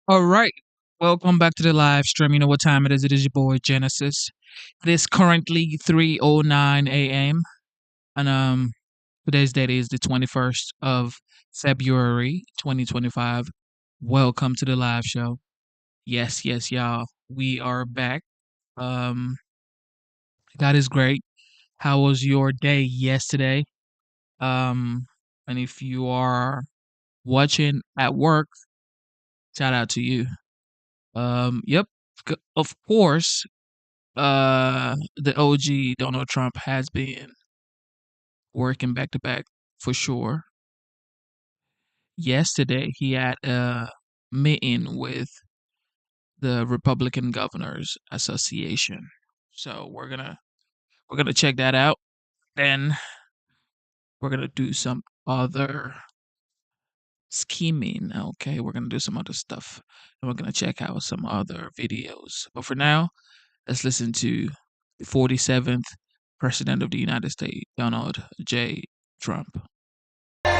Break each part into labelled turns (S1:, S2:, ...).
S1: All right. Welcome back to the live stream. You know what time it is? It is your boy Genesis. It is currently 3:09 a.m. and today's date is the 21st of February 2025. Welcome to the live show. Yes, yes, y'all. We are back. Um God is great. How was your day yesterday? Um and if you are watching at work, shout out to you. Yep. Of course, the OG Donald Trump has been working back to back for sure. Yesterday, he had a meeting with the Republican Governors Association. So we're gonna check that out. Then we're gonna do some other scheming. Okay, we're gonna do some other stuff, and we're gonna check out some other videos. But for now, let's listen to the 47th President of the United States, Donald J. Trump.
S2: That's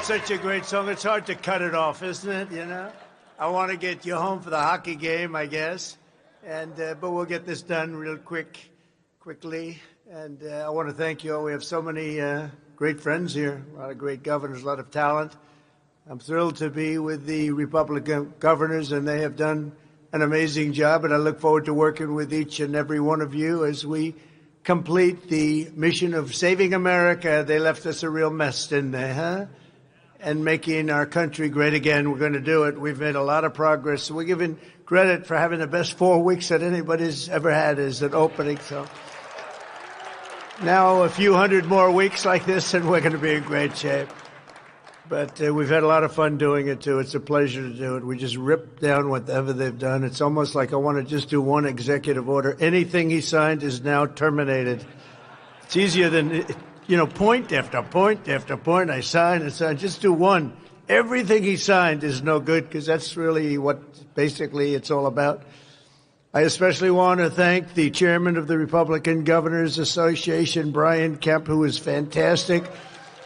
S2: such a great song. It's hard to cut it off, isn't it? You know, I want to get you home for the hockey game, I guess, and but we'll get this done real quickly. And I want to thank you all. We have so many great friends here, a lot of great governors, a lot of talent. I'm thrilled to be with the Republican governors, and they have done an amazing job. And I look forward to working with each and every one of you as we complete the mission of saving America. They left us a real mess, didn't they, huh? And making our country great again. We're going to do it. We've made a lot of progress. We're given credit for having the best 4 weeks that anybody's ever had as an opening. So now a few hundred more weeks like this, and we're going to be in great shape. But we've had a lot of fun doing it, too. It's a pleasure to do it. We just rip down whatever they've done. It's almost like I want to just do one executive order. Anything he signed is now terminated. It's easier than, point after point after point. I sign and sign. Just do one. Everything he signed is no good, because that's really what basically it's all about. I especially want to thank the chairman of the Republican Governors Association, Brian Kemp, who was fantastic.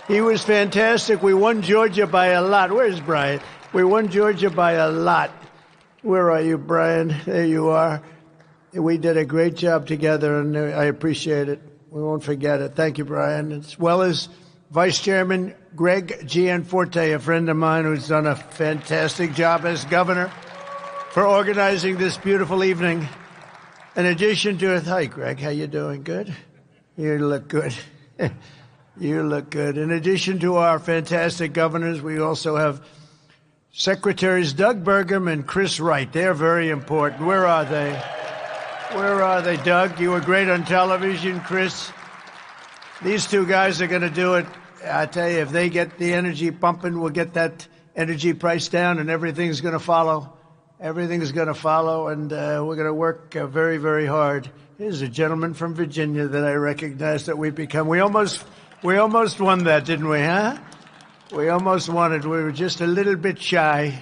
S2: He was fantastic. We won Georgia by a lot. Where's Brian? We won Georgia by a lot. Where are you, Brian? There you are. We did a great job together, and I appreciate it. We won't forget it. Thank you, Brian. As well as Vice Chairman Greg Gianforte, a friend of mine who's done a fantastic job as governor, for organizing this beautiful evening. In addition to it, hi, Greg. How you doing? Good? You look good. You look good. In addition to our fantastic governors, we also have Secretaries Doug Burgum and Chris Wright. They're very important. Where are they? Where are they, Doug? You were great on television, Chris. These two guys are going to do it. I tell you, if they get the energy pumping, we'll get that energy price down, and everything's going to follow. Everything's going to follow, and we're going to work very, very hard. Here's a gentleman from Virginia that I recognize that we've become. We almost won that, didn't we, huh? We almost won it. We were just a little bit shy.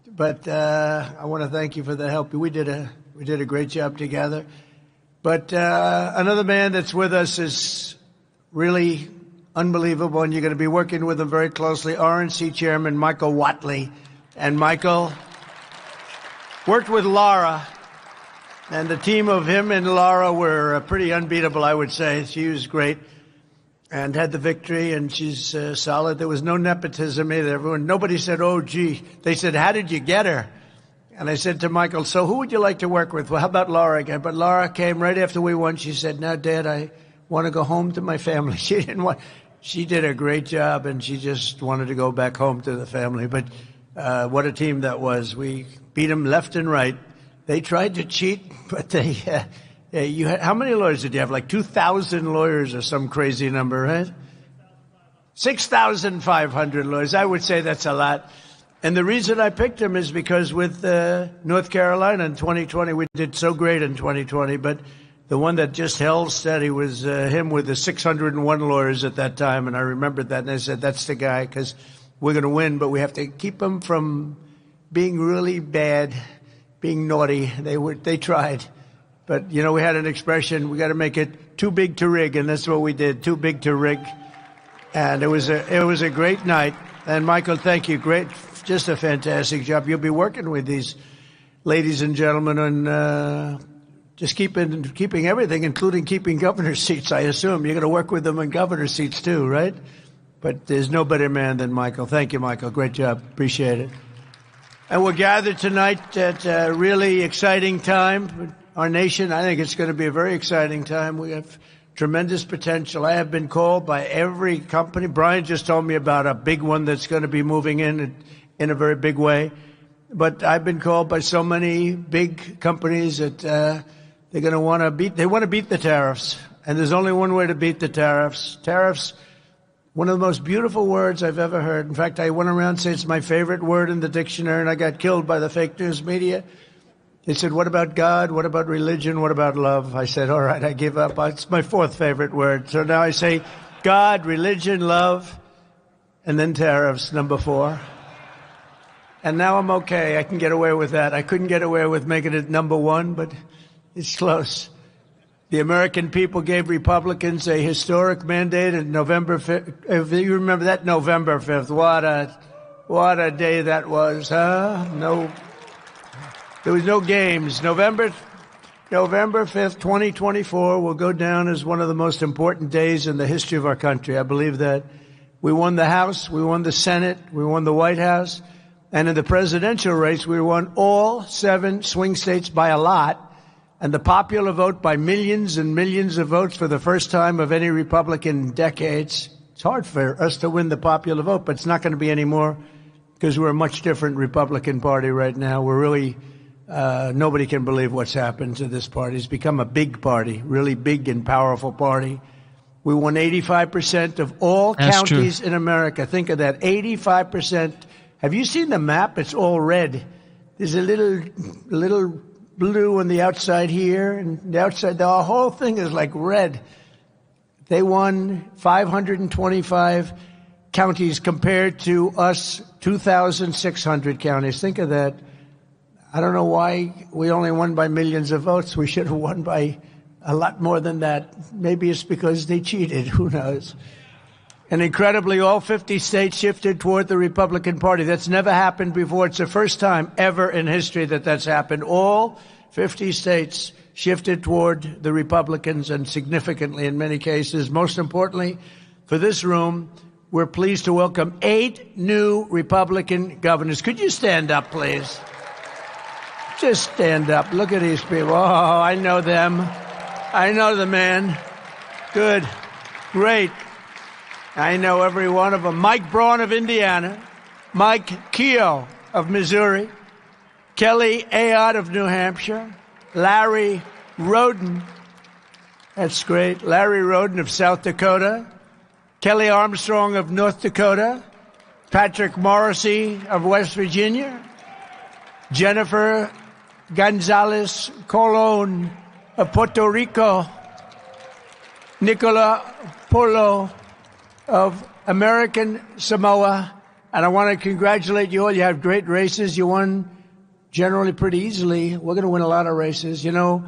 S2: But I want to thank you for the help. We did a great job together. But another man that's with us is really unbelievable, and you're going to be working with him very closely, RNC Chairman Michael Whatley. And Michael worked with Laura, and the team of him and Laura were pretty unbeatable, I would say. She was great and had the victory, and she's solid. There was no nepotism either. Nobody said, oh, gee. They said, how did you get her? And I said to Michael, so who would you like to work with? Well, how about Laura again? But Laura came right after we won. She said, now, Dad, I want to go home to my family. She did a great job, and she just wanted to go back home to the family. But what a team that was. We beat them left and right. They tried to cheat, but how many lawyers did you have? Like 2,000 lawyers or some crazy number, right? 6,500 lawyers. I would say that's a lot. And the reason I picked him is because with North Carolina in 2020, we did so great in 2020, but the one that just held steady was him with the 601 lawyers at that time. And I remembered that, and I said, that's the guy, because we're going to win, but we have to keep him from being really bad, being naughty. They tried. But, we had an expression, we got to make it too big to rig, and that's what we did, too big to rig. And it was a great night. And Michael, thank you. Great, just a fantastic job. You'll be working with these ladies and gentlemen on just keeping everything, including keeping governor seats. I assume you're going to work with them on governor seats too, right? But there's no better man than Michael. Thank you, Michael. Great job. Appreciate it. And we're gathered tonight at a really exciting time for our nation. I think it's going to be a very exciting time. We have tremendous potential. I have been called by every company. Brian just told me about a big one that's going to be moving in a very big way. But I've been called by so many big companies that they're going to want to beat the tariffs. And there's only one way to beat the tariffs. Tariffs, one of the most beautiful words I've ever heard. In fact, I went around saying it's my favorite word in the dictionary, and I got killed by the fake news media. They said, what about God? What about religion? What about love? I said, all right, I give up. It's my fourth favorite word. So now I say God, religion, love, and then tariffs, number 4. And now I'm okay. I can get away with that. I couldn't get away with making it number 1, but it's close. The American people gave Republicans a historic mandate on November 5th. If you remember that, November 5th. What a day that was, huh? No. There was no games. November 5th, 2024 will go down as one of the most important days in the history of our country. I believe that. We won the House, we won the Senate, we won the White House, and in the presidential race, we won all 7 swing states by a lot, and the popular vote by millions and millions of votes for the first time of any Republican in decades. It's hard for us to win the popular vote, but it's not going to be anymore because we're a much different Republican Party right now. We're really... nobody can believe what's happened to this party. It's become a big party, really big and powerful party. We won 85% of all counties in America. Think of that, 85%. Have you seen the map? It's all red. There's a little blue on the outside here, and the outside, the whole thing is like red. They won 525 counties compared to us, 2,600 counties. Think of that. I don't know why we only won by millions of votes. We should have won by a lot more than that. Maybe it's because they cheated. Who knows? And incredibly, all 50 states shifted toward the Republican Party. That's never happened before. It's the first time ever in history that that's happened. All 50 states shifted toward the Republicans, and significantly in many cases. Most importantly, for this room, we're pleased to welcome 8 new Republican governors. Could you stand up, please? Just stand up. Look at these people. Oh, I know them. I know the man. Good. Great. I know every one of them. Mike Braun of Indiana. Mike Keogh of Missouri. Kelly Ayotte of New Hampshire. Larry Roden. That's great. Larry Roden of South Dakota. Kelly Armstrong of North Dakota. Patrick Morrissey of West Virginia. Jennifer Gonzalez Colon of Puerto Rico, Nicola Polo of American Samoa. And I want to congratulate you all. You have great races. You won generally pretty easily. We're going to win a lot of races. You know,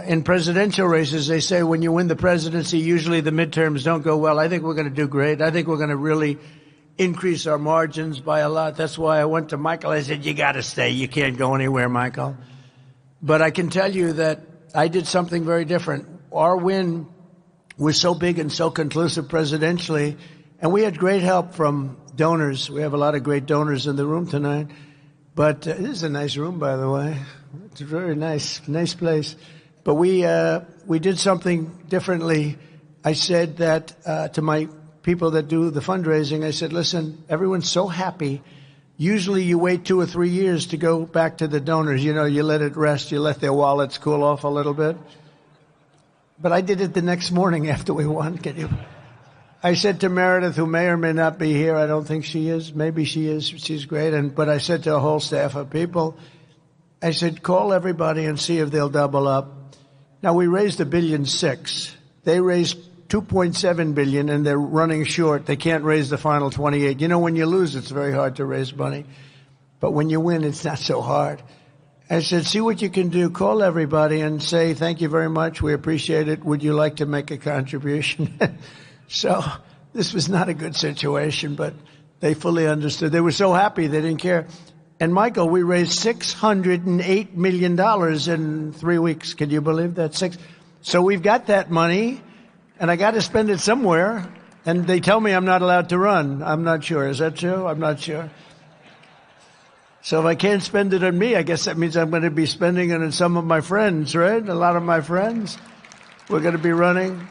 S2: in presidential races, they say when you win the presidency, usually the midterms don't go well. I think we're going to do great. I think we're going to really increase our margins by a lot. That's why I went to Michael. I said, you got to stay. You can't go anywhere, Michael. But I can tell you that I did something very different. Our win was so big and so conclusive presidentially, and we had great help from donors. We have a lot of great donors in the room tonight. But this is a nice room, by the way. It's a very nice place. But we did something differently. I said that to my people that do the fundraising, I said, listen, everyone's so happy. Usually you wait 2 or 3 years to go back to the donors. You know, you let it rest. You let their wallets cool off a little bit. But I did it the next morning after we won. I said to Meredith, who may or may not be here, I don't think she is. Maybe she is. She's great. But I said to a whole staff of people, I said, call everybody and see if they'll double up. Now, we raised $1.6 billion. They raised $2.7 billion, and they're running short. They can't raise the final 28. You know, when you lose, it's very hard to raise money. But when you win, it's not so hard. I said, see what you can do. Call everybody and say, thank you very much. We appreciate it. Would you like to make a contribution? So this was not a good situation, but they fully understood. They were so happy they didn't care. And Michael, we raised $608 million in 3 weeks. Can you believe that? So we've got that money, and I got to spend it somewhere. And they tell me I'm not allowed to run. I'm not sure. Is that true? I'm not sure. So if I can't spend it on me, I guess that means I'm going to be spending it on some of my friends, right? A lot of my friends. We're going to be running.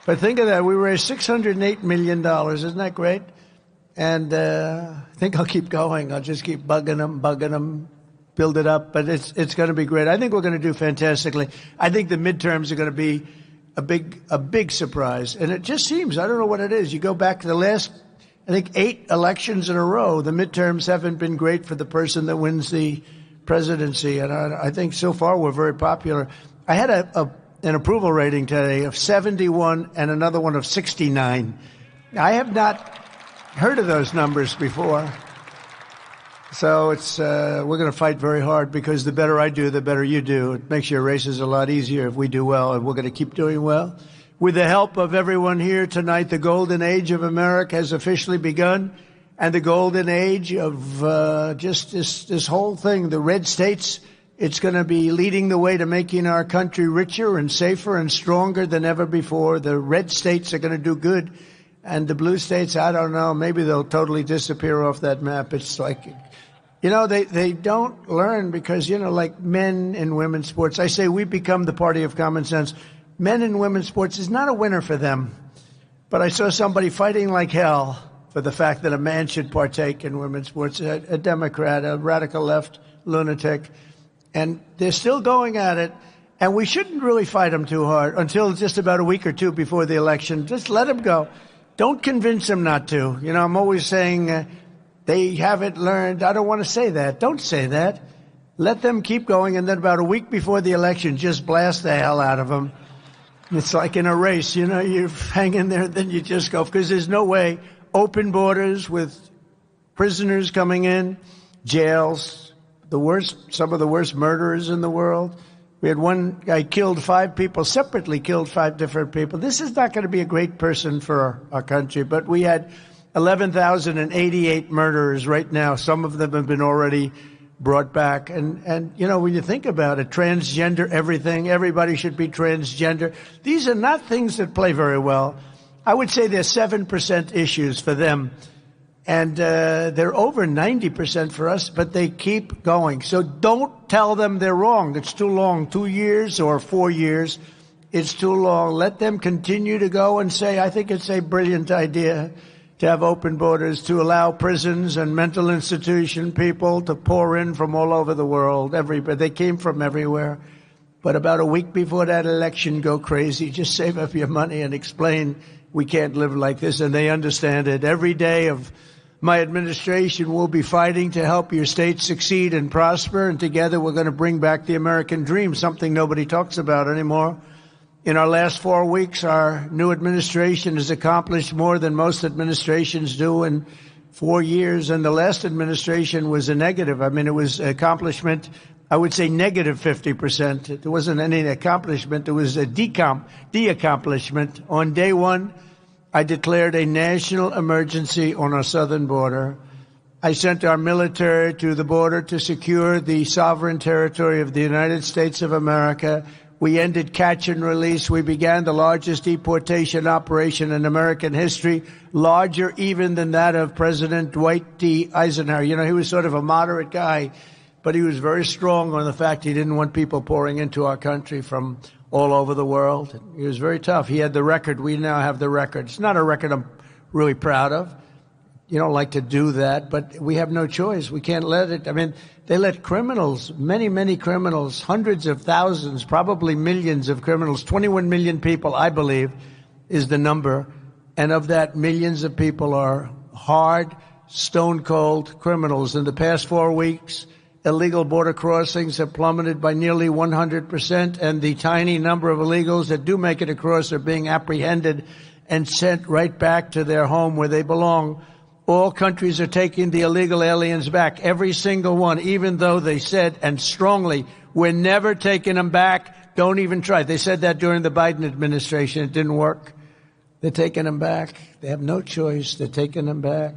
S2: But think of that. We raised $608 million. Isn't that great? And I think I'll keep going. I'll just keep bugging them, build it up. But it's going to be great. I think we're going to do fantastically. I think the midterms are going to be a big surprise. And it just seems, I don't know what it is. You go back to the last, I think, 8 elections in a row, the midterms haven't been great for the person that wins the presidency. And I think so far we're very popular. I had an approval rating today of 71 and another one of 69. I have not heard of those numbers before. So we're going to fight very hard, because the better I do, the better you do. It makes your races a lot easier if we do well, and we're going to keep doing well. With the help of everyone here tonight, the golden age of America has officially begun, and the golden age of just this whole thing, the red states, it's going to be leading the way to making our country richer and safer and stronger than ever before. The red states are going to do good, and the blue states, I don't know, maybe they'll totally disappear off that map. It's like, they don't learn, because, like men and women's sports, I say we become the party of common sense. Men and women's sports is not a winner for them. But I saw somebody fighting like hell for the fact that a man should partake in women's sports, a Democrat, a radical left lunatic. And they're still going at it. And we shouldn't really fight them too hard until just about a week or two before the election. Just let them go. Don't convince them not to. I'm always saying they haven't learned. I don't want to say that. Don't say that. Let them keep going. And then about a week before the election, just blast the hell out of them. It's like in a race, you hang in there, then you just go. Because there's no way. Open borders with prisoners coming in, jails, some of the worst murderers in the world. We had one guy killed 5 people, separately killed 5 different people. This is not going to be a great person for our country, but we had 11,088 murderers right now. Some of them have been already brought back. And when you think about it, transgender, everything, everybody should be transgender. These are not things that play very well. I would say they're 7% issues for them. And they're over 90% for us, but they keep going. So don't tell them they're wrong. It's too long. 2 years or 4 years. It's too long. Let them continue to go and say, I think it's a brilliant idea to have open borders, to allow prisons and mental institution people to pour in from all over the world. They came from everywhere. But about a week before that election, go crazy. Just save up your money and explain we can't live like this. And they understand it. Every day of my administration will be fighting to help your state succeed and prosper. And together we're going to bring back the American dream, something nobody talks about anymore. In our last 4 weeks, our new administration has accomplished more than most administrations do in 4 years. And the last administration was a negative. I mean, it was accomplishment, I would say negative 50%. There wasn't any accomplishment. There was a de-accomplishment. On day one, I declared a national emergency on our southern border. I sent our military to the border to secure the sovereign territory of the United States of America. We ended catch and release. We began the largest deportation operation in American history, larger even than that of President Dwight D. Eisenhower. He was sort of a moderate guy, but he was very strong on the fact he didn't want people pouring into our country from all over the world. He was very tough. He had the record. We now have the record. It's not a record I'm really proud of. You don't like to do that, but we have no choice. We can't let it. I mean, they let criminals, many, many criminals, hundreds of thousands, probably millions of criminals, 21 million people, I believe, is the number. And of that, millions of people are hard, stone-cold criminals. In the past 4 weeks, illegal border crossings have plummeted by nearly 100%, and the tiny number of illegals that do make it across are being apprehended and sent right back to their home where they belong. All countries are taking the illegal aliens back, every single one, even though they said, and strongly, we're never taking them back. Don't even try. They said that during the Biden administration. It didn't work. They're taking them back. They have no choice. They're taking them back.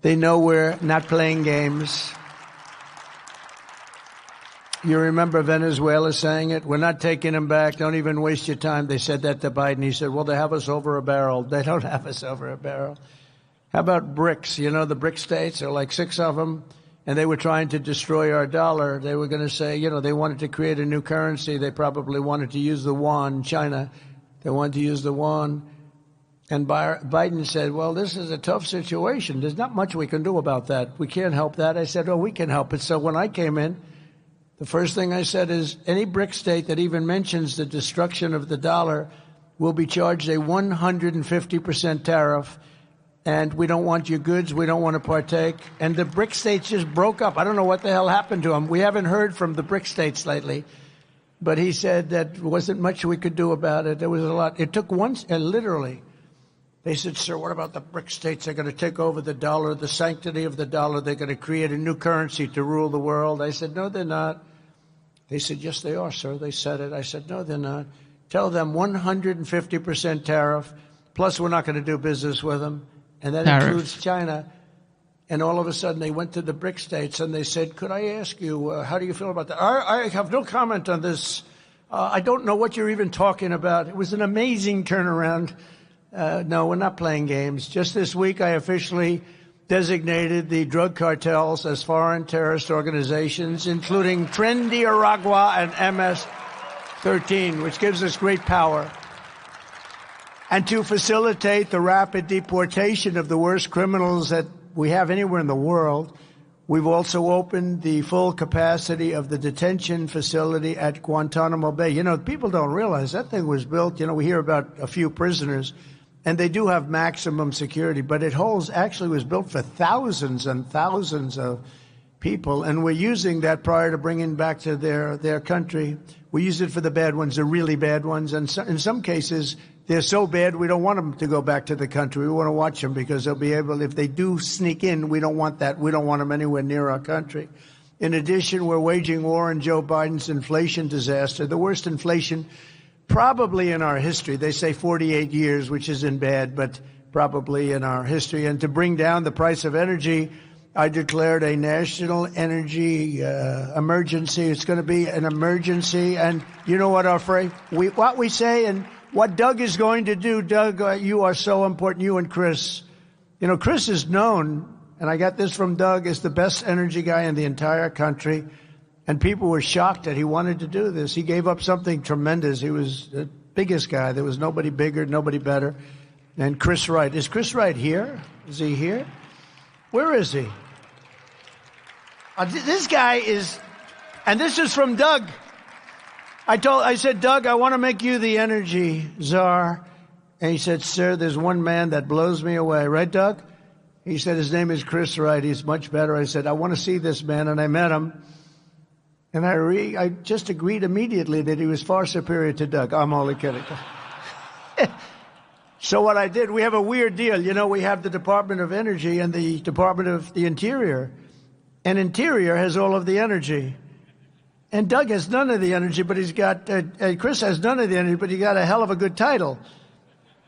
S2: They know we're not playing games. You remember Venezuela saying it? We're not taking them back. Don't even waste your time. They said that to Biden. He said, well, they have us over a barrel. They don't have us over a barrel. How about BRICS? You know, the BRIC states, there are like 6 of them, and they were trying to destroy our dollar. They were going to say, you know, they wanted to create a new currency. They probably wanted to use the yuan. China, they wanted to use the yuan. And Biden said, well, this is a tough situation. There's not much we can do about that. We can't help that. I said, oh, we can help it. So when I came in, the first thing I said is any BRIC state that even mentions the destruction of the dollar will be charged a 150% tariff. And we don't want your goods. We don't want to partake. And the BRIC states just broke up. I don't know what the hell happened to them. We haven't heard from the BRIC states lately. But he said that wasn't much we could do about it. There was a lot. It took once, literally. They said, sir, what about the BRIC states? They're going to take over the dollar, the sanctity of the dollar. They're going to create a new currency to rule the world. I said, no, they're not. They said, yes, they are, sir. They said it. I said, no, they're not. Tell them 150% tariff, plus we're not going to do business with them. And that includes China. And all of a sudden, they went to the BRIC states and they said, could I ask you, how do you feel about that? I have no comment on this. I don't know what you're even talking about. It was an amazing turnaround. No, we're not playing games. Just this week, I officially designated the drug cartels as foreign terrorist organizations, including Trendy Aragua and MS-13, which gives us great power. And to facilitate the rapid deportation of the worst criminals that we have anywhere in the world, we've also opened the full capacity of the detention facility at Guantanamo Bay. You know, people don't realize that thing was built, you know, we hear about a few prisoners, and they do have maximum security, but it actually was built for thousands and thousands of people, and we're using that prior to bringing back to their country. We use it for the bad ones, the really bad ones, and in some cases, they're so bad we don't want them to go back to the country. We want to watch them because they'll be able, if they do sneak in, we don't want that. We don't want them anywhere near our country. In addition, we're waging war on Joe Biden's inflation disaster, the worst inflation probably in our history. They say 48 years, which isn't bad, but probably in our history. And to bring down the price of energy, I declared a national energy emergency. It's going to be an emergency. And you know what what we say and what Doug is going to do. Doug, you are so important, you and Chris. You know, Chris is known, and I got this from Doug, as the best energy guy in the entire country. And people were shocked that he wanted to do this. He gave up something tremendous. He was the biggest guy. There was nobody bigger, nobody better. And Chris Wright. Is Chris Wright here? Is he here? Where is he? This guy is, and this is from Doug. I said, Doug, I want to make you the energy czar. And he said, sir, there's one man that blows me away. Right, Doug? He said, his name is Chris Wright. He's much better. I said, I want to see this man. And I met him. And I just agreed immediately that he was far superior to Doug. I'm only kidding. So what I did, we have a weird deal. You know, we have the Department of Energy and the Department of the Interior. And Interior has all of the energy. And Doug has none of the energy, but he's got, Chris has none of the energy, but he got a hell of a good title.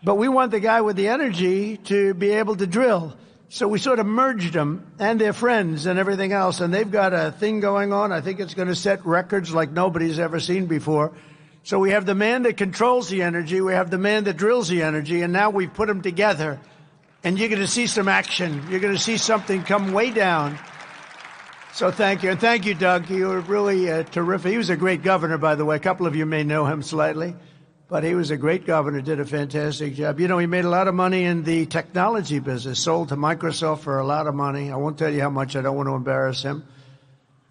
S2: But we want the guy with the energy to be able to drill. So we sort of merged them and their friends and everything else. And they've got a thing going on. I think it's going to set records like nobody's ever seen before. So we have the man that controls the energy. We have the man that drills the energy. And now we've put them together. And you're going to see some action. You're going to see something come way down. So thank you. And thank you, Doug. You were really terrific. He was a great governor, by the way. A couple of you may know him slightly. But he was a great governor, did a fantastic job. You know, he made a lot of money in the technology business, sold to Microsoft for a lot of money. I won't tell you how much. I don't want to embarrass him.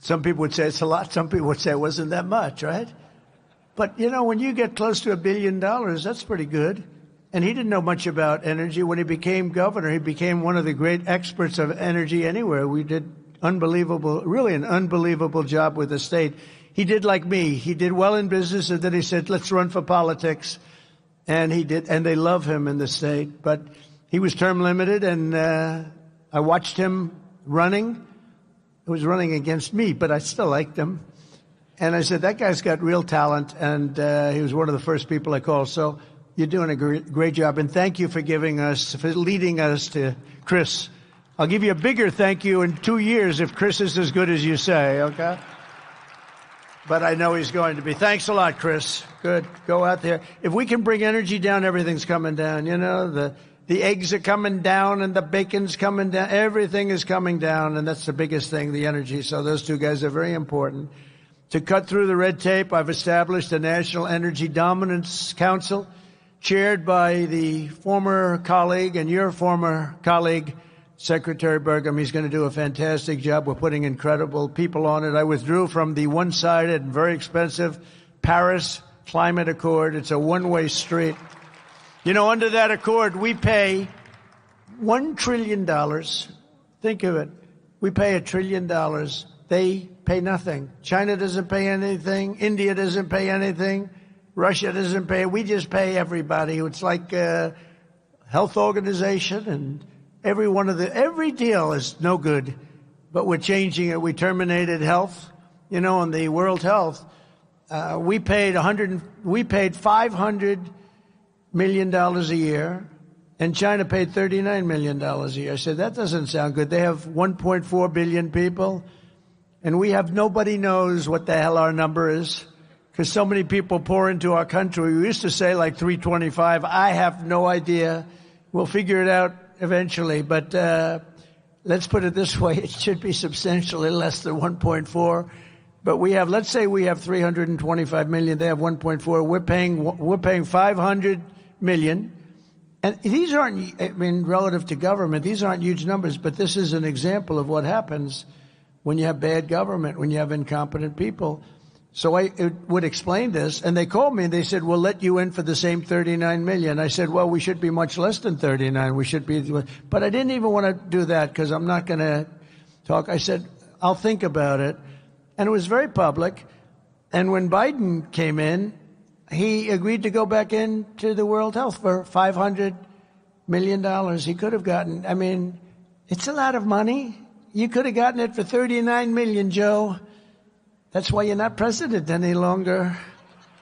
S2: Some people would say it's a lot. Some people would say it wasn't that much, right? But, you know, when you get close to $1 billion, that's pretty good. And he didn't know much about energy. When he became governor, he became one of the great experts of energy anywhere. We did really an unbelievable job with the state. He did like me. He did well in business, and then he said, let's run for politics. And he did, and they love him in the state. But he was term limited, and I watched him running. He was running against me, but I still liked him. And I said, that guy's got real talent, and he was one of the first people I called. So You're doing a great job, and thank you for leading us to Chris. I'll give you a bigger thank you in 2 years if Chris is as good as you say, okay? But I know he's going to be. Thanks a lot, Chris. Good. Go out there. If we can bring energy down, everything's coming down. You know, the eggs are coming down and the bacon's coming down. Everything is coming down, and that's the biggest thing, the energy. So those two guys are very important. To cut through the red tape, I've established a National Energy Dominance Council, chaired by the former colleague and your former colleague, Secretary Burgum. He's going to do a fantastic job. We're putting incredible people on it. I withdrew from the one-sided and very expensive Paris Climate Accord. It's a one-way street. You know, under that accord, we pay $1 trillion. Think of it. We pay $1 trillion. They pay nothing. China doesn't pay anything. India doesn't pay anything. Russia doesn't pay. We just pay everybody. It's like a health organization, and every deal is no good, but we're changing it. We terminated health, you know, on the World Health. We paid $500 million a year, and China paid $39 million a year. I said, that doesn't sound good. They have 1.4 billion people, and we have nobody knows what the hell our number is, because so many people pour into our country. We used to say like 325. I have no idea. We'll figure it out eventually, but let's put it this way. It should be substantially less than 1.4. But we have, let's say we have 325 million. They have 1.4. We're paying 500 million. And these aren't, I mean, relative to government, these aren't huge numbers, but this is an example of what happens when you have bad government, when you have incompetent people. So I would explain this, and they called me and they said, we'll let you in for the same 39 million. I said, well, we should be much less than 39. We should be, but I didn't even want to do that because I'm not going to talk. I said, I'll think about it. And it was very public. And when Biden came in, he agreed to go back into the World Health for $500 million. He could have gotten, I mean, it's a lot of money. You could have gotten it for 39 million, Joe. That's why you're not president any longer,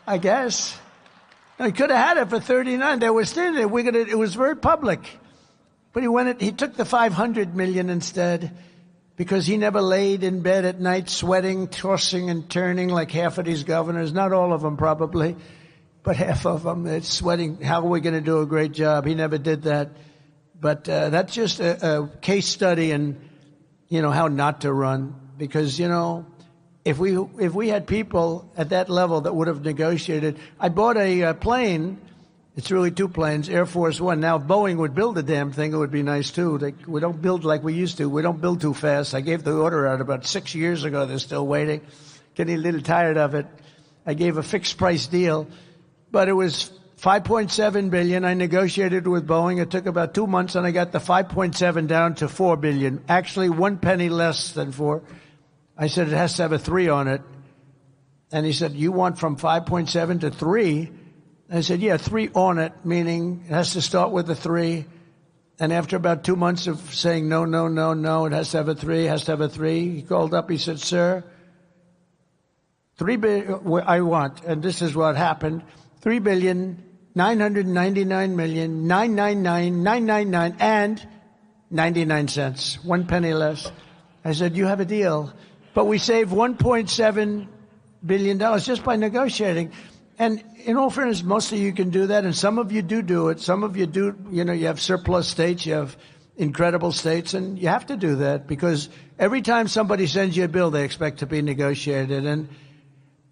S2: I guess. He could have had it for 39. They were standing there. It was very public. But he took the 500 million instead because he never laid in bed at night sweating, tossing and turning like half of these governors. Not all of them probably, but half of them. It's sweating. How are we going to do a great job? He never did that. But that's just a case study in, you know, how not to run. Because, you know, if we had people at that level that would have negotiated. I bought a plane. It's really two planes, Air Force One. Now, if Boeing would build the damn thing, it would be nice, too. We don't build like we used to. We don't build too fast. I gave the order out about 6 years ago. They're still waiting. Getting a little tired of it. I gave a fixed price deal, but it was $5.7 billion. I negotiated with Boeing. It took about 2 months, and I got the 5.7 down to $4 billion. Actually, 1 penny less than 4. I said, it has to have a 3 on it. And he said, you want from 5.7 to 3? I said, yeah, 3 on it, meaning it has to start with a 3. And after about 2 months of saying, no, no, no, no, it has to have a 3, has to have a 3, he called up, he said, sir, $3 billion, I want, and this is what happened, $3,999,999,999 and 99 cents, 1 penny less. I said, you have a deal. But we saved $1.7 billion just by negotiating. And in all fairness, most of you can do that, and some of you do it. Some of you do, you know, you have surplus states, you have incredible states, and you have to do that because every time somebody sends you a bill, they expect to be negotiated. And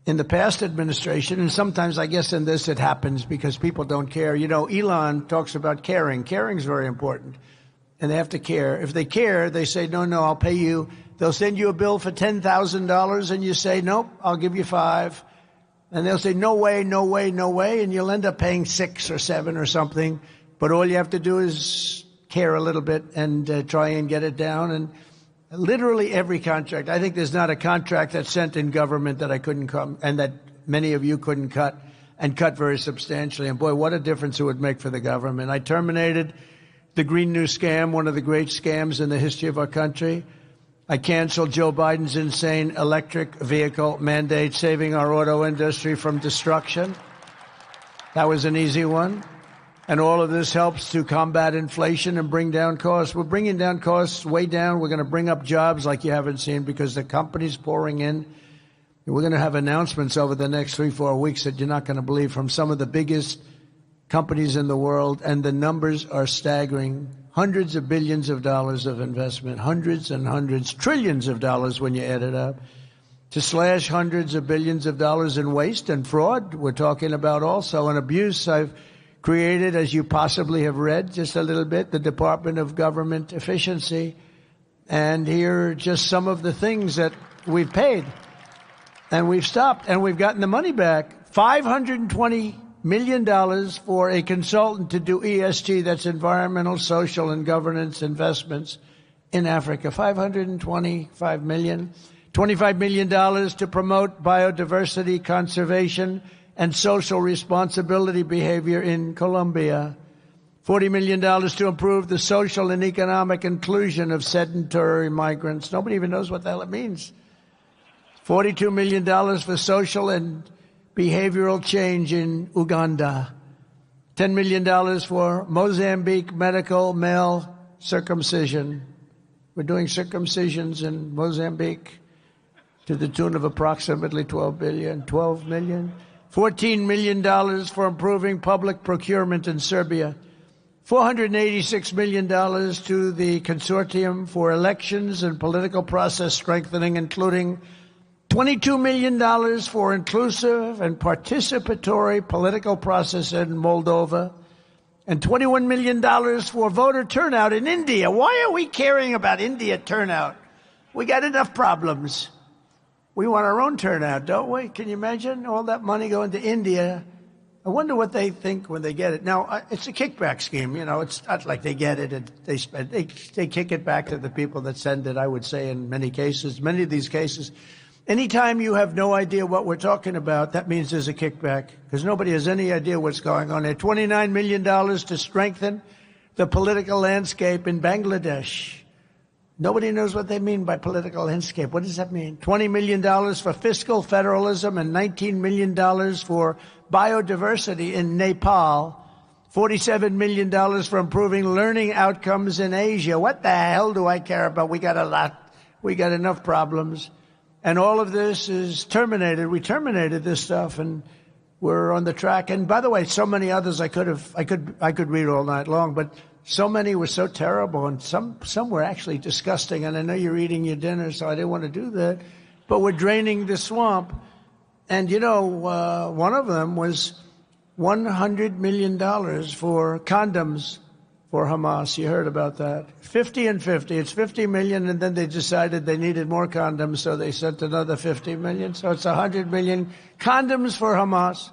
S2: in the past administration, and sometimes I guess in this it happens because people don't care. You know, Elon talks about caring. Caring is very important, and they have to care. If they care, they say, no, no, I'll pay you. They'll send you a bill for $10,000, and you say, nope, I'll give you 5. And they'll say, no way, no way, no way, and you'll end up paying 6 or 7 or something. But all you have to do is care a little bit and try and get it down. And literally every contract, I think there's not a contract that's sent in government that I couldn't come, and that many of you couldn't cut, and cut very substantially. And boy, what a difference it would make for the government. I terminated the Green New Scam, one of the great scams in the history of our country. I canceled Joe Biden's insane electric vehicle mandate, saving our auto industry from destruction. That was an easy one. And all of this helps to combat inflation and bring down costs. We're bringing down costs way down. We're going to bring up jobs like you haven't seen because the company's pouring in. We're going to have announcements over the next 3-4 weeks that you're not going to believe from some of the biggest companies in the world, and the numbers are staggering. Hundreds of billions of dollars of investment, hundreds and hundreds, trillions of dollars when you add it up, to slash hundreds of billions of dollars in waste and fraud. We're talking about also an abuse. I've created, as you possibly have read just a little bit, the Department of Government Efficiency. And here are just some of the things that we've paid. And we've stopped, and we've gotten the money back. $520 million for a consultant to do ESG, that's environmental, social, and governance investments in Africa. $525 million. $25 million to promote biodiversity conservation and social responsibility behavior in Colombia. $40 million to improve the social and economic inclusion of sedentary migrants. Nobody even knows what the hell it means. $42 million for social and behavioral change in Uganda. $10 million for Mozambique medical male circumcision. We're doing circumcisions in Mozambique to the tune of approximately $12 million. $14 million for improving public procurement in Serbia. $486 million to the Consortium for Elections and Political Process Strengthening, including $22 million for inclusive and participatory political process in Moldova, and $21 million for voter turnout in India. Why are we caring about India turnout? We got enough problems. We want our own turnout, don't we? Can you imagine all that money going to India? I wonder what they think when they get it. Now, it's a kickback scheme. You know, it's not like they get it and they spend. They kick it back to the people that send it, I would say, in many cases. Many of these cases, anytime you have no idea what we're talking about, that means there's a kickback, because nobody has any idea what's going on there. $29 million to strengthen the political landscape in Bangladesh. Nobody knows what they mean by political landscape. What does that mean? $20 million for fiscal federalism and $19 million for biodiversity in Nepal. $47 million for improving learning outcomes in Asia. What the hell do I care about? We got a lot. We got enough problems. And all of this is terminated. We terminated this stuff, and we're on the track. And by the way, so many others I could read all night long, but so many were so terrible, and some were actually disgusting. And I know you're eating your dinner, so I didn't want to do that. But we're draining the swamp. And, you know, one of them was $100 million for condoms for Hamas. You heard about that. 50 and 50. It's 50 million, and then they decided they needed more condoms, so they sent another 50 million. So it's 100 million condoms for Hamas.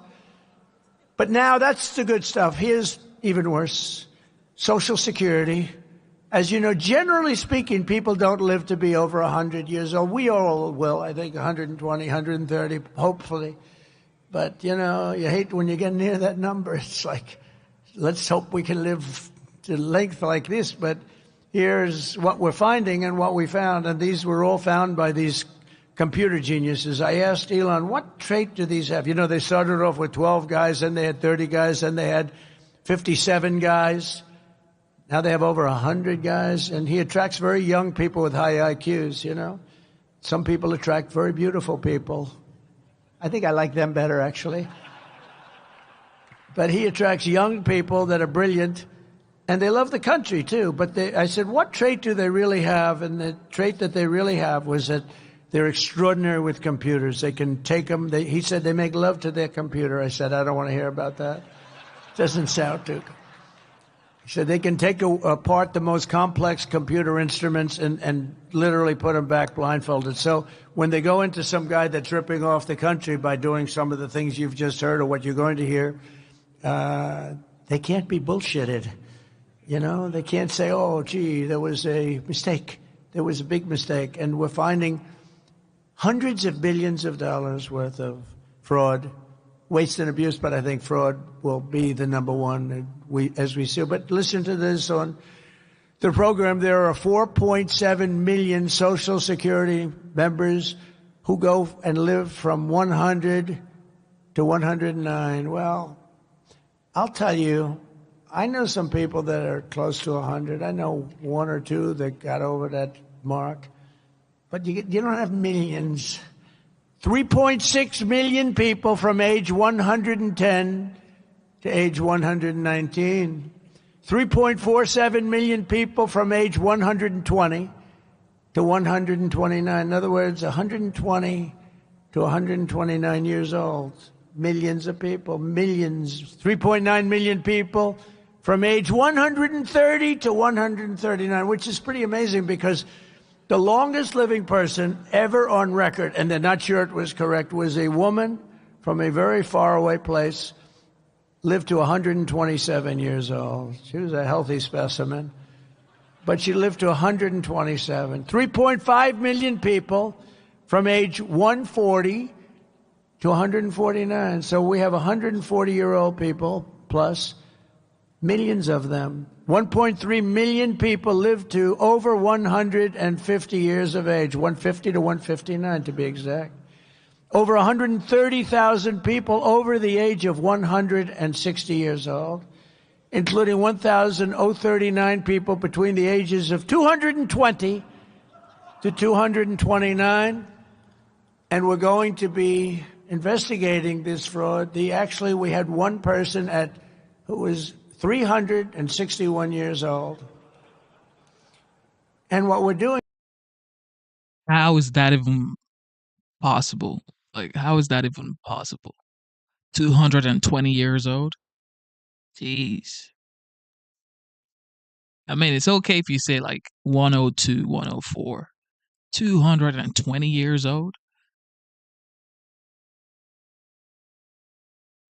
S2: But now that's the good stuff. Here's even worse. Social Security. As you know, generally speaking, people don't live to be over 100 years old. We all will, I think, 120, 130, hopefully. But, you know, you hate when you get near that number. It's like, let's hope we can live to length like this. But here's what we're finding and what we found. And these were all found by these computer geniuses. I asked Elon, what trait do these have? You know, they started off with 12 guys, then they had 30 guys, then they had 57 guys. Now they have over 100 guys, and he attracts very young people with high IQs, you know. Some people attract very beautiful people. I think I like them better, actually. But he attracts young people that are brilliant, and they love the country, too. But I said, what trait do they really have? And the trait that they really have was that they're extraordinary with computers. They can take them. He said they make love to their computer. I said, I don't want to hear about that. Doesn't sound too good. He said they can take apart the most complex computer instruments and literally put them back blindfolded. So when they go into some guy that's ripping off the country by doing some of the things you've just heard or what you're going to hear, they can't be bullshitted. You know, they can't say, oh, gee, there was a mistake. There was a big mistake. And we're finding hundreds of billions of dollars worth of fraud, waste and abuse, but I think fraud will be the number one as we see. But listen to this on the program. There are 4.7 million Social Security members who go and live from 100 to 109. Well, I'll tell you, I know some people that are close to 100. I know one or two that got over that mark. But you don't have millions. 3.6 million people from age 110 to age 119. 3.47 million people from age 120 to 129. In other words, 120 to 129 years old. Millions of people, millions. 3.9 million people from age 130 to 139, which is pretty amazing because the longest living person ever on record, and they're not sure it was correct, was a woman from a very far away place, lived to 127 years old. She was a healthy specimen, but she lived to 127. 3.5 million people from age 140 to 149. So we have 140-year-old people plus millions of them. 1.3 million people live to over 150 years of age, 150 to 159 to be exact. Over 130,000 people over the age of 160 years old, including 1,039 people between the ages of 220 to 229. And we're going to be investigating this fraud. We had one person who was 361 years old. And what we're doing...
S1: How is that even possible? Like, how is that even possible? 220 years old? Jeez. I mean, it's okay if you say like 102, 104. 220 years old?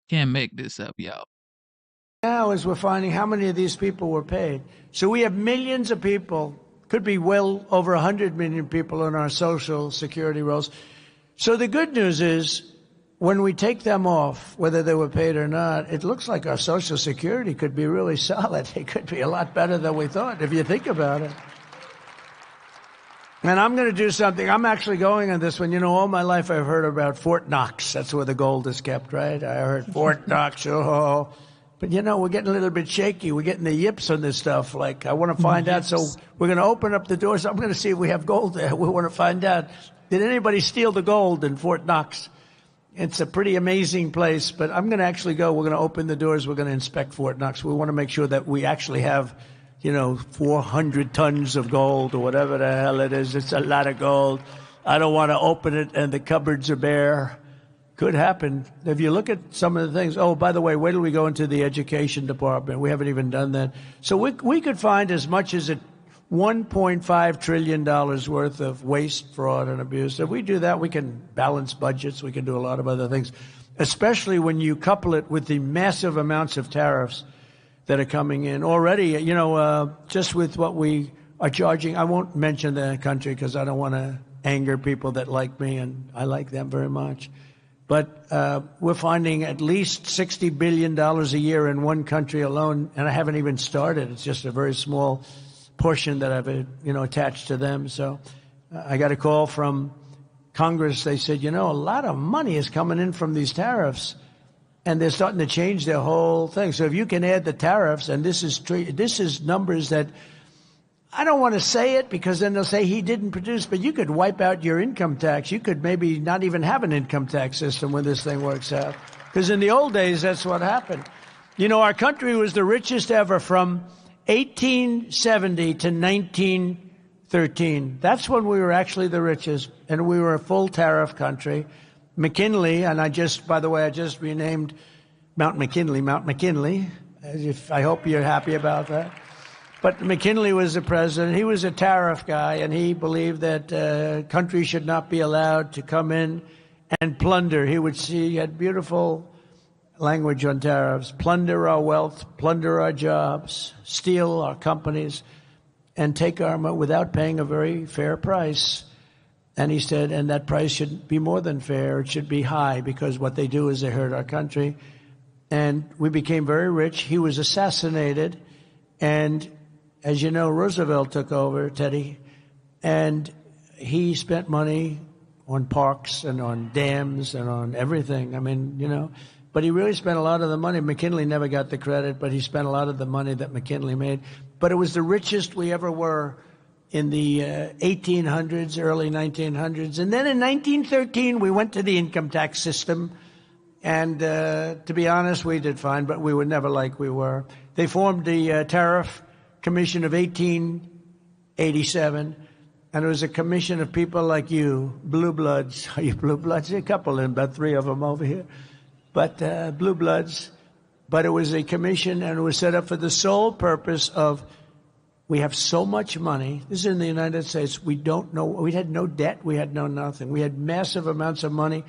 S1: Can't make this up, y'all.
S2: Now is we're finding how many of these people were paid. So we have millions of people, could be well over 100 million people in our Social Security rolls. So the good news is when we take them off, whether they were paid or not, it looks like our Social Security could be really solid. It could be a lot better than we thought, if you think about it. And I'm going to do something. I'm actually going on this one. You know, all my life I've heard about Fort Knox. That's where the gold is kept, right? I heard Fort Knox. Oh. But, you know, we're getting a little bit shaky. We're getting the yips on this stuff. Like, I want to find out. So we're going to open up the doors. I'm going to see if we have gold there. We want to find out. Did anybody steal the gold in Fort Knox? It's a pretty amazing place. But I'm going to actually go. We're going to open the doors. We're going to inspect Fort Knox. We want to make sure that we actually have, 400 tons of gold or whatever the hell it is. It's a lot of gold. I don't want to open it and the cupboards are bare. Could happen. If you look at some of the things, oh, by the way, wait till we go into the education department. We haven't even done that. So we could find as much as $1.5 trillion worth of waste, fraud, and abuse. If we do that, we can balance budgets. We can do a lot of other things, especially when you couple it with the massive amounts of tariffs that are coming in already. Just with what we are charging, I won't mention the country because I don't want to anger people that like me, and I like them very much. But we're finding at least $60 billion a year in one country alone, and I haven't even started. It's just a very small portion that I've attached to them. So I got a call from Congress. They said, a lot of money is coming in from these tariffs, and they're starting to change their whole thing. So if you can add the tariffs, and this is numbers that I don't want to say it because then they'll say he didn't produce, but you could wipe out your income tax. You could maybe not even have an income tax system when this thing works out. Because in the old days, that's what happened. Our country was the richest ever from 1870 to 1913. That's when we were actually the richest, and we were a full tariff country. McKinley, and I just renamed Mount McKinley. I hope you're happy about that. But McKinley was the president. He was a tariff guy, and he believed that countries should not be allowed to come in and plunder. He had beautiful language on tariffs: plunder our wealth, plunder our jobs, steal our companies, and take our money without paying a very fair price. And he said, and that price should be more than fair. It should be high, because what they do is they hurt our country. And we became very rich. He was assassinated, and as you know, Roosevelt took over, Teddy, and he spent money on parks and on dams and on everything. I mean, But he really spent a lot of the money. McKinley never got the credit, but he spent a lot of the money that McKinley made. But it was the richest we ever were in the 1800s, early 1900s. And then in 1913, we went to the income tax system. And to be honest, we did fine, but we were never like we were. They formed the Tariff Commission of 1887. And it was a commission of people like you, blue bloods. Are you blue bloods? A couple, and about 3 of them over here. But blue bloods. But it was a commission, and it was set up for the sole purpose of, we have so much money. This is in the United States. We don't know. We had no debt. We had no nothing. We had massive amounts of money.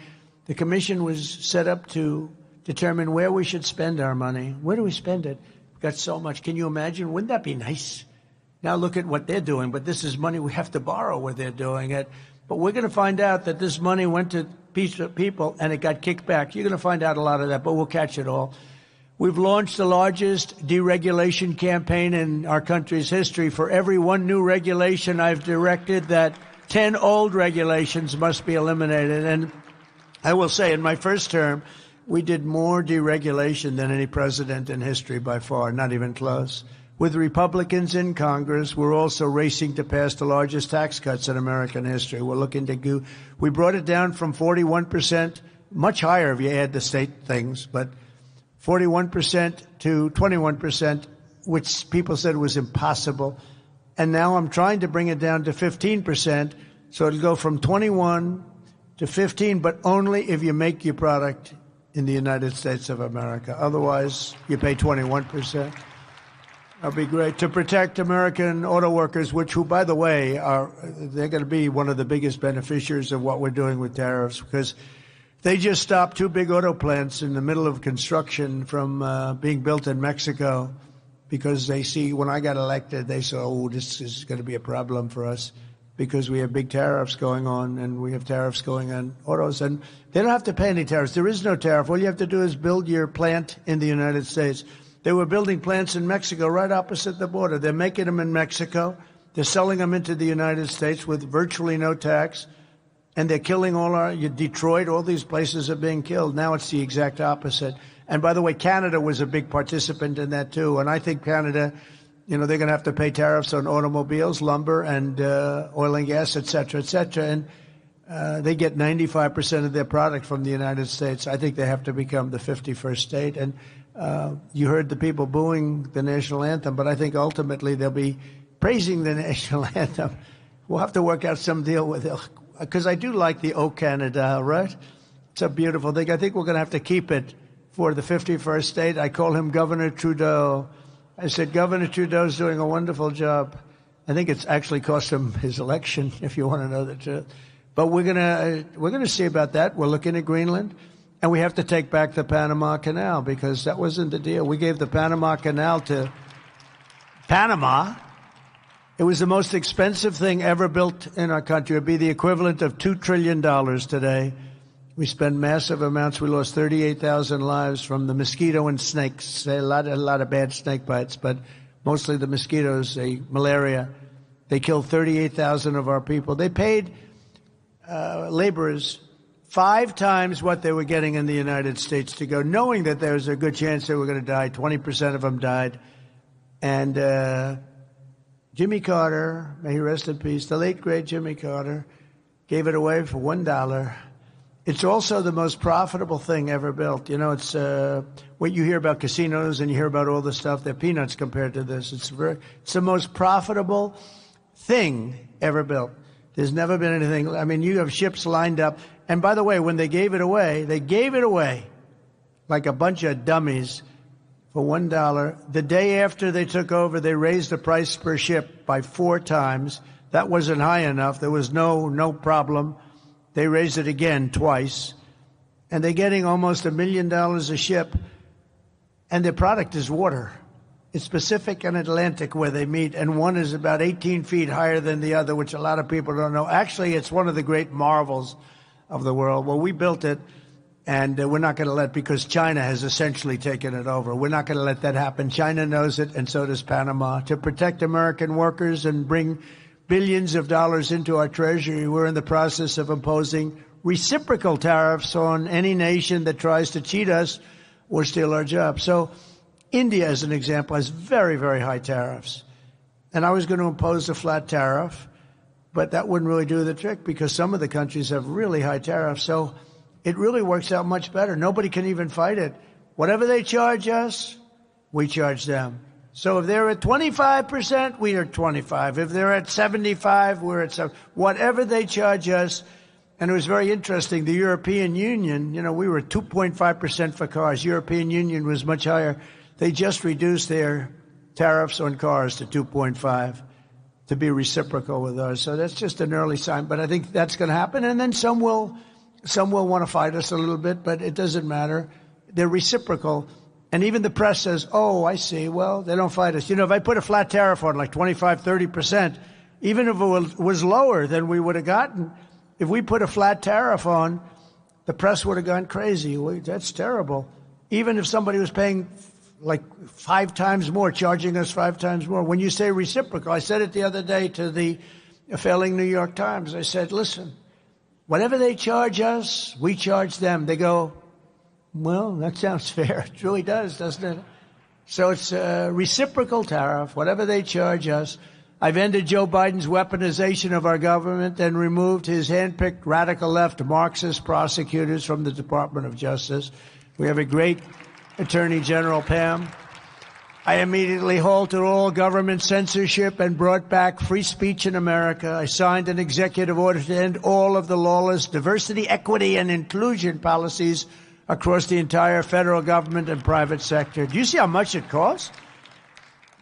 S2: The commission was set up to determine where we should spend our money. Where do we spend it? We've got so much. Can you imagine? Wouldn't that be nice? Now look at what they're doing, but this is money we have to borrow where they're doing it. But we're going to find out that this money went to people and it got kicked back. You're going to find out a lot of that, but we'll catch it all. We've launched the largest deregulation campaign in our country's history. For every one new regulation, I've directed that 10 old regulations must be eliminated. And I will say, in my first term, we did more deregulation than any president in history by far, not even close. With Republicans in Congress, we're also racing to pass the largest tax cuts in American history. We're looking to we brought it down from 41%, much higher if you add the state things, but 41% to 21%, which people said was impossible. And now I'm trying to bring it down to 15%, so it'll go from 21 to 15, but only if you make your product in the United States of America. Otherwise, you pay 21%. That'll be great. To protect American auto workers, who, by the way, they're going to be one of the biggest beneficiaries of what we're doing with tariffs, because they just stopped 2 big auto plants in the middle of construction from being built in Mexico, because they see, when I got elected, they said, oh, this is going to be a problem for us because we have big tariffs going on, and we have tariffs going on autos. And they don't have to pay any tariffs. There is no tariff. All you have to do is build your plant in the United States. They were building plants in Mexico right opposite the border. They're making them in Mexico. They're selling them into the United States with virtually no tax. And they're killing Detroit, all these places are being killed. Now it's the exact opposite. And by the way, Canada was a big participant in that too. And I think Canada, they're going to have to pay tariffs on automobiles, lumber, and oil and gas, et cetera, et cetera. And they get 95% of their product from the United States. I think they have to become the 51st state. And you heard the people booing the national anthem, but I think ultimately they'll be praising the national anthem. We'll have to work out some deal with it, because I do like the "O Canada," right? It's a beautiful thing. I think we're going to have to keep it for the 51st state. I call him Governor Trudeau. I said, Governor Trudeau's doing a wonderful job. I think it's actually cost him his election, if you want to know the truth. But we're going to see about that. We're looking at Greenland. And we have to take back the Panama Canal, because that wasn't the deal. We gave the Panama Canal to Panama. It was the most expensive thing ever built in our country. It would be the equivalent of $2 trillion today. We spend massive amounts. We lost 38,000 lives from the mosquito and snakes. A lot of bad snake bites, but mostly the mosquitoes, malaria. They killed 38,000 of our people. They paid laborers 5 times what they were getting in the United States to go, knowing that there was a good chance they were going to die. 20% of them died. And Jimmy Carter, may he rest in peace, the late, great Jimmy Carter, gave it away for $1. It's also the most profitable thing ever built. It's what you hear about casinos and you hear about all the stuff. They're peanuts compared to this. It's the most profitable thing ever built. There's never been anything. I mean, you have ships lined up. And by the way, when they gave it away like a bunch of dummies for $1. The day after they took over, they raised the price per ship by 4 times. That wasn't high enough. There was no problem. They raised it again twice. And they're getting almost $1 million a ship. And their product is water. It's Pacific and Atlantic where they meet, and one is about 18 feet higher than the other, which a lot of people don't know. Actually, it's one of the great marvels of the world. Well, we built it, and we're not going to because China has essentially taken it over. We're not going to let that happen. China knows it, and so does Panama. To protect American workers and bring billions of dollars into our treasury, we're in the process of imposing reciprocal tariffs on any nation that tries to cheat us or steal our jobs. So India, as an example, has very, very high tariffs. And I was going to impose a flat tariff, but that wouldn't really do the trick because some of the countries have really high tariffs. So it really works out much better. Nobody can even fight it. Whatever they charge us, we charge them. So if they're at 25%, we are 25. If they're at 75, we're at 7. Whatever they charge us. And it was very interesting. The European Union, we were 2.5% for cars. European Union was much higher. They just reduced their tariffs on cars to 2.5 to be reciprocal with us. So that's just an early sign. But I think that's going to happen. And then some will want to fight us a little bit, but it doesn't matter. They're reciprocal. And even the press says, oh, I see. Well, they don't fight us. If I put a flat tariff on like 25, 30%, even if it was lower than we would have gotten, if we put a flat tariff on, the press would have gone crazy. That's terrible. Even if somebody was paying like 5 times more, charging us 5 times more. When you say reciprocal, I said it the other day to the failing New York Times. I said, listen, whatever they charge us, we charge them. They go, well, that sounds fair. It really does, doesn't it? So it's a reciprocal tariff, whatever they charge us. I've ended Joe Biden's weaponization of our government and removed his handpicked radical left Marxist prosecutors from the Department of Justice. We have a great Attorney General, Pam. I immediately halted all government censorship and brought back free speech in America. I signed an executive order to end all of the lawless diversity, equity, and inclusion policies across the entire federal government and private sector. Do you see how much it costs?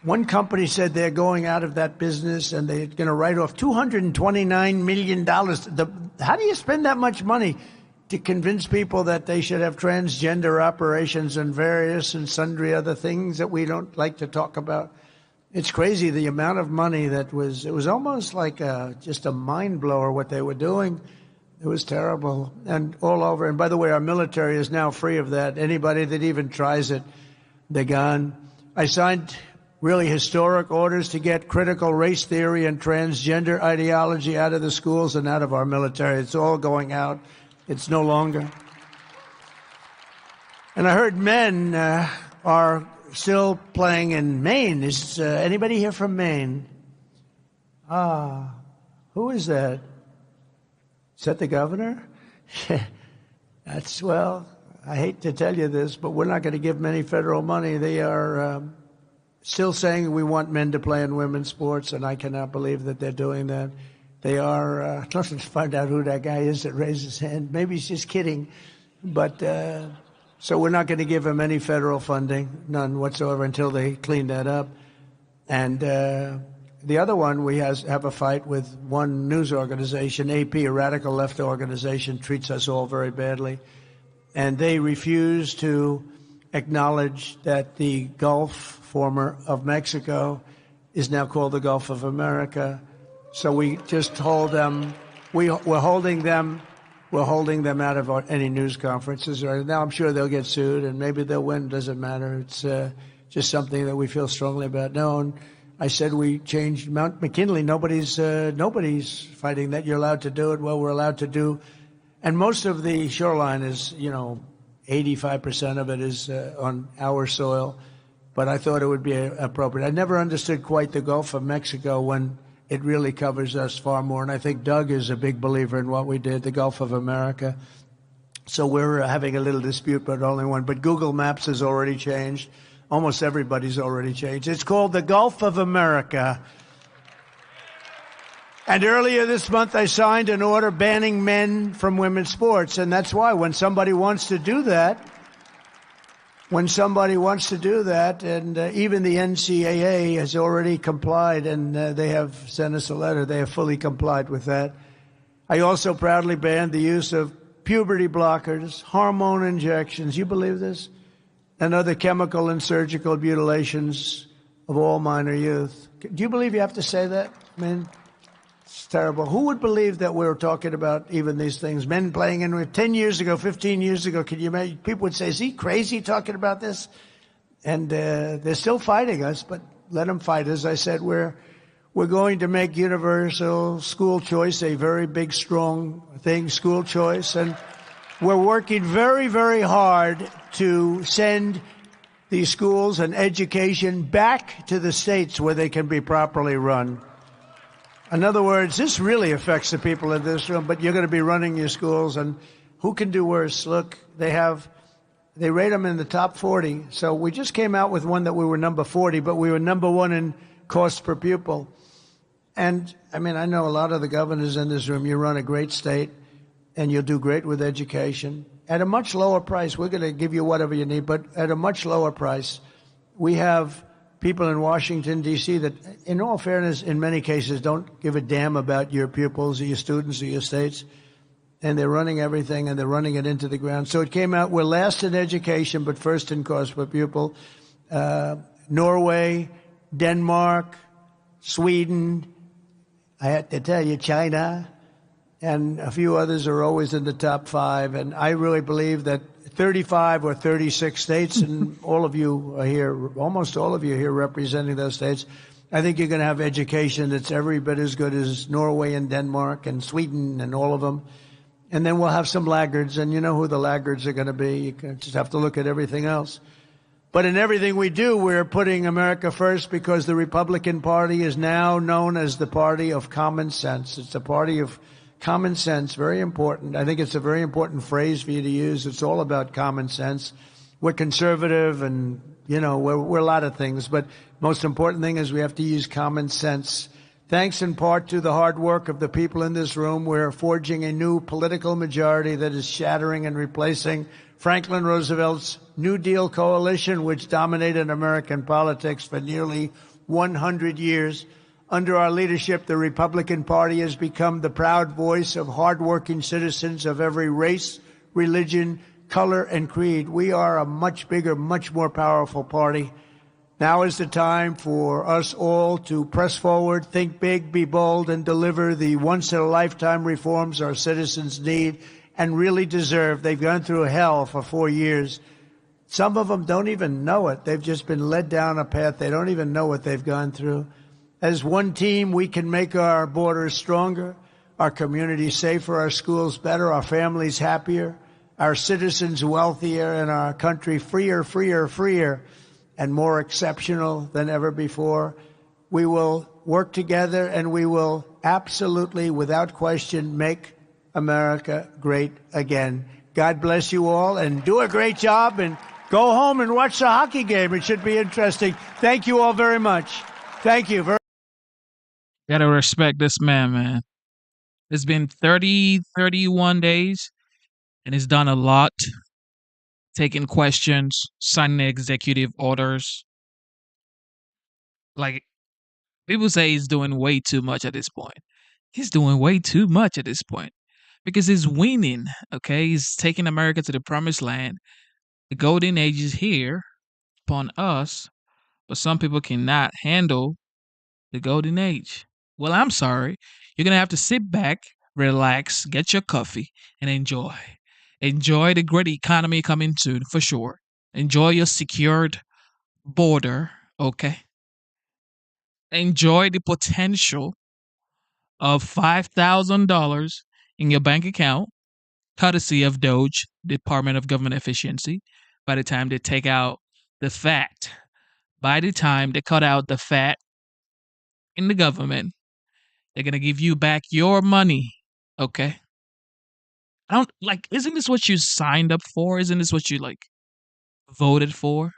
S2: One company said they're going out of that business and they're going to write off $229 million. How do you spend that much money to convince people that they should have transgender operations and various and sundry other things that we don't like to talk about? It's crazy the amount of money it was almost like just a mind blower what they were doing. It was terrible and all over. And by the way, our military is now free of that. Anybody that even tries it, they're gone. I signed really historic orders to get critical race theory and transgender ideology out of the schools and out of our military. It's all going out. It's no longer. And I heard men are still playing in Maine. Is anybody here from Maine? Who is that? Is that the governor? Well, I hate to tell you this, but we're not going to give them any federal money. They are still saying we want men to play in women's sports, and I cannot believe that they're doing that. They are, let's find out who that guy is that raised his hand. Maybe he's just kidding. But so we're not going to give him any federal funding, none whatsoever, until they clean that up. And the other one, we have a fight with one news organization, AP, a radical left organization, treats us all very badly. And they refuse to acknowledge that the Gulf, former of Mexico, is now called the Gulf of America. So we just hold them. We're holding them out of any news conferences. Now I'm sure they'll get sued, and maybe they'll win. Doesn't matter. It's just something that we feel strongly about. No, and I said we changed Mount McKinley. Nobody's fighting that. You're allowed to do it. Well, we're allowed to do, and most of the shoreline is 85% of it is on our soil. But I thought it would be appropriate. I never understood quite the Gulf of Mexico when it really covers us far more. And I think Doug is a big believer in what we did, the Gulf of America. So we're having a little dispute, but only one. But Google Maps has already changed. Almost everybody's already changed. It's called the Gulf of America. And earlier this month, I signed an order banning men from women's sports. And that's why when somebody wants to do that, and even the NCAA has already complied, and they have sent us a letter. They have fully complied with that. I also proudly banned the use of puberty blockers, hormone injections, you believe this? And other chemical and surgical mutilations of all minor youth. Do you believe you have to say that? I mean, it's terrible. Who would believe that we're talking about even these things? Men playing in 10 years ago, 15 years ago, can you imagine? People would say, is he crazy talking about this? And they're still fighting us, but let them fight. As I said, we're going to make universal school choice a very big, strong thing, school choice. And We're working very, very hard to send these schools and education back to the states where they can be properly run. In other words, this really affects the people in this room, but you're going to be running your schools, and who can do worse? Look, they rate them in the top 40. So we just came out with one that we were number 40, but we were number 1 in cost per pupil. And, I mean, I know a lot of the governors in this room. You run a great state, and you'll do great with education at a much lower price. We're going to give you whatever you need, but at a much lower price. We have people in Washington, D.C. that, in all fairness, in many cases, don't give a damn about your pupils or your students or your states. And they're running everything, and they're running it into the ground. So it came out, we're last in education, but first in cost per pupil. Norway, Denmark, Sweden, I had to tell you, China, and a few others are always in the top 5. And I really believe that 35 or 36 states, and all of you are here, almost all of you are here representing those states, I think you're going to have education that's every bit as good as Norway and Denmark and Sweden and all of them. And then we'll have some laggards, and you know who the laggards are going to be. You just have to look at everything else. But in everything we do, we're putting America first because the Republican Party is now known as the party of common sense. It's the party of common sense, very important. I think it's a very important phrase for you to use. It's all about common sense. We're conservative and, you know, we're a lot of things. But most important thing is we have to use common sense. Thanks in part to the hard work of the people in this room, we're forging a new political majority that is shattering and replacing Franklin Roosevelt's New Deal coalition, which dominated American politics for nearly 100 years. Under our leadership, the Republican Party has become the proud voice of hardworking citizens of every race, religion, color, and creed. We are a much bigger, much more powerful party. Now is the time for us all to press forward, think big, be bold, and deliver the once-in-a-lifetime reforms our citizens need and really deserve. They've gone through hell for 4 years. Some of them don't even know it. They've just been led down a path. They don't even know what they've gone through. As one team, we can make our borders stronger, our communities safer, our schools better, our families happier, our citizens wealthier, and our country freer, freer, freer, and more exceptional than ever before. We will work together, and we will absolutely, without question, make America great again. God bless you all, and do a great job, and go home and watch the hockey game. It should be interesting. Thank you all very much. Thank you.
S1: Gotta respect this man. It's been 31 days, and he's done a lot. Taking questions, signing executive orders. Like, people say he's doing way too much at this point. He's doing way too much at this point because he's winning, okay? He's taking America to the promised land. The golden age is here upon us, but some people cannot handle the golden age. Well, I'm sorry. You're going to have to sit back, relax, get your coffee, and enjoy. Enjoy the great economy coming soon, for sure. Enjoy your secured border, okay? Enjoy the potential of $5,000 in your bank account, courtesy of DOGE, Department of Government Efficiency, by the time they take out the fat. By the time they cut out the fat in the government, they're going to give you back your money, okay? Isn't this what you signed up for? Isn't this what you, voted for?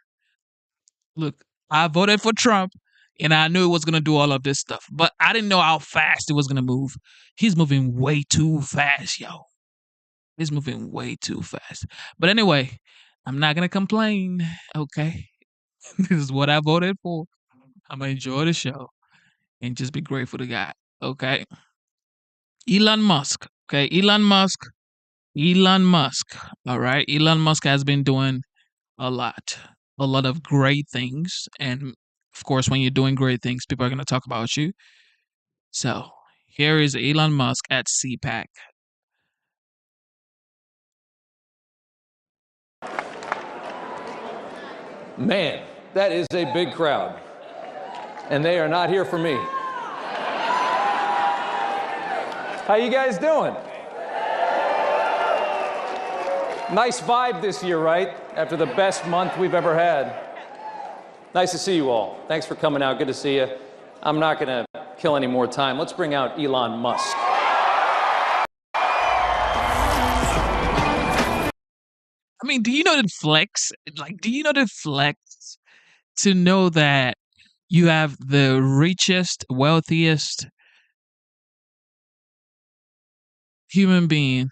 S1: Look, I voted for Trump, and I knew it was going to do all of this stuff, but I didn't know how fast it was going to move. He's moving way too fast, yo. He's moving way too fast. But anyway, I'm not going to complain, okay? This is what I voted for. I'm going to enjoy the show and just be grateful to God, okay? Elon Musk, okay? Elon Musk, all right? Elon Musk has been doing a lot of great things. And of course, when you're doing great things, people are going to talk about you. So here is Elon Musk at CPAC.
S3: Man, that is a big crowd. And they are not here for me. How you guys doing? Nice vibe this year, right? After the best month we've ever had. Nice to see you all. Thanks for coming out. Good to see you. I'm not going to kill any more time. Let's bring out Elon Musk.
S1: I mean, do you know the flex? Like, do you know the flex to know that you have the richest, wealthiest human being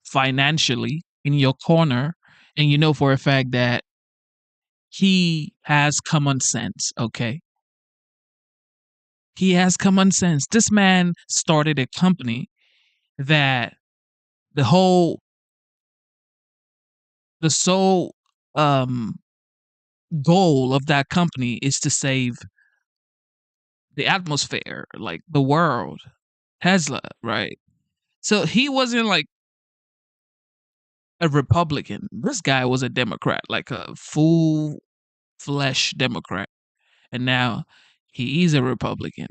S1: financially in your corner, and you know for a fact that he has common sense, okay? He has common sense. This man started a company that the whole, the sole goal of that company is to save the atmosphere, like the world. Tesla, right? So he wasn't like a Republican. This guy was a Democrat, like a full flesh Democrat. And now he is a Republican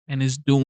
S1: and is doing